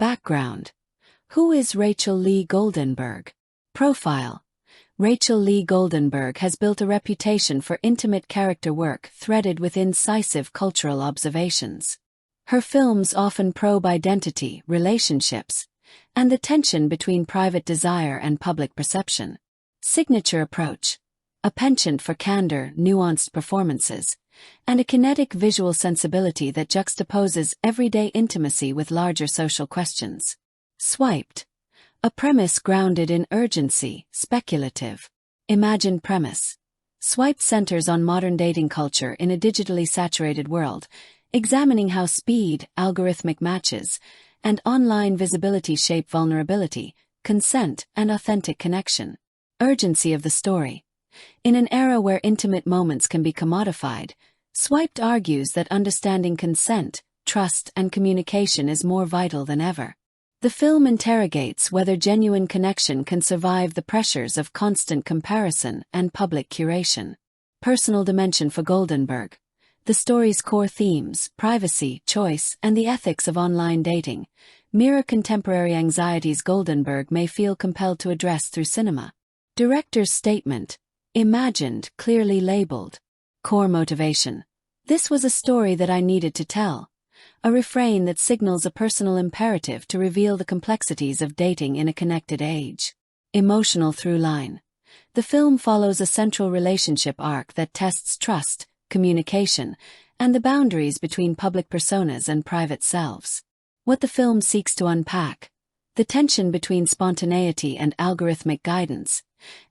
Background. Who is Rachel Lee Goldenberg? Profile. Rachel Lee Goldenberg has built a reputation for intimate character work threaded with incisive cultural observations. Her films often probe identity, relationships, and the tension between private desire and public perception. Signature approach. A penchant for candor, nuanced performances, and a kinetic visual sensibility that juxtaposes everyday intimacy with larger social questions. Swiped. A premise grounded in urgency, speculative. Imagined premise. Swiped centers on modern dating culture in a digitally saturated world, examining how speed, algorithmic matches, and online visibility shape vulnerability, consent, and authentic connection. Urgency of the story. In an era where intimate moments can be commodified, Swiped argues that understanding consent, trust, and communication is more vital than ever. The film interrogates whether genuine connection can survive the pressures of constant comparison and public curation. Personal dimension for Goldenberg. The story's core themes, privacy, choice, and the ethics of online dating, mirror contemporary anxieties Goldenberg may feel compelled to address through cinema. Director's statement. Imagined, clearly labeled. Core motivation. This was a story that I needed to tell. A refrain that signals a personal imperative to reveal the complexities of dating in a connected age. Emotional through line. The film follows a central relationship arc that tests trust, communication, and the boundaries between public personas and private selves. What the film seeks to unpack. The tension between spontaneity and algorithmic guidance,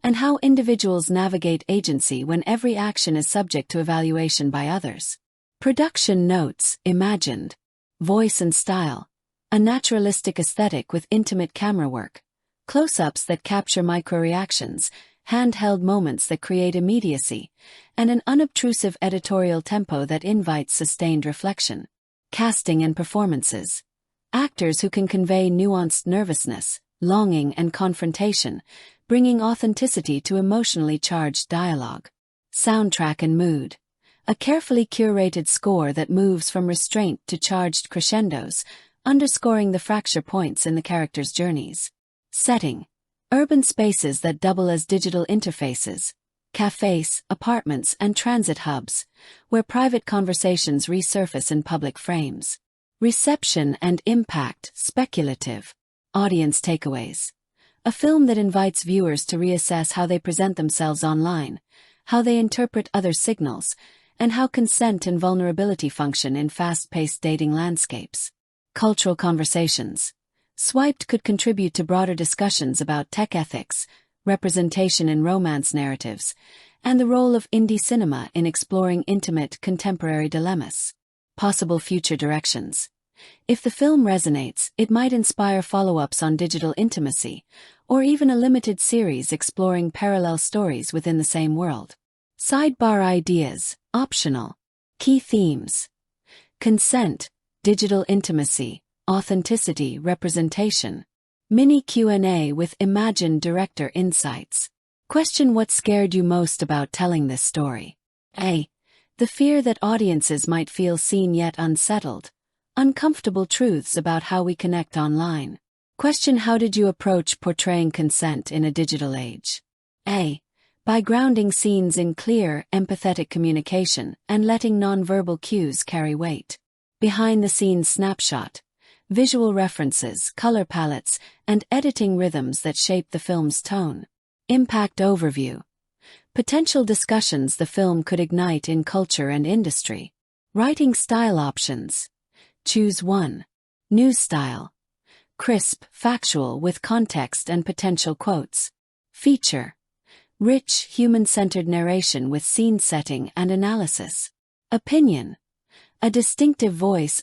and how individuals navigate agency when every action is subject to evaluation by others. Production notes. Imagined. Voice and style. A naturalistic aesthetic with intimate camera work. Close-ups that capture micro-reactions, handheld moments that create immediacy, and an unobtrusive editorial tempo that invites sustained reflection. Casting and performances. Actors who can convey nuanced nervousness, longing, and confrontation, bringing authenticity to emotionally charged dialogue. Soundtrack and mood. A carefully curated score that moves from restraint to charged crescendos, underscoring the fracture points in the characters' journeys. Setting. Urban spaces that double as digital interfaces. Cafes, apartments, and transit hubs, where private conversations resurface in public frames. Reception and impact. Speculative. Audience takeaways. A film that invites viewers to reassess how they present themselves online, how they interpret other signals, and how consent and vulnerability function in fast-paced dating landscapes. Cultural conversations. Swiped could contribute to broader discussions about tech ethics, representation in romance narratives, and the role of indie cinema in exploring intimate contemporary dilemmas. Possible future directions. If the film resonates, it might inspire follow-ups on digital intimacy, or even a limited series exploring parallel stories within the same world. Sidebar ideas. Optional. Key themes. Consent, digital intimacy, authenticity, representation. Mini Q&A with imagined director insights. Question: what scared you most about telling this story? A. The fear that audiences might feel seen yet unsettled. Uncomfortable truths about how we connect online. Question: how did you approach portraying consent in a digital age? A. By grounding scenes in clear, empathetic communication and letting nonverbal cues carry weight. Behind-the-scenes snapshot. Visual references, color palettes, and editing rhythms that shape the film's tone. Impact overview. Potential discussions the film could ignite in culture and industry. Writing style options. Choose one. News style. Crisp, factual with context and potential quotes. Feature. Rich, human-centered narration with scene setting and analysis. Opinion. A distinctive voice,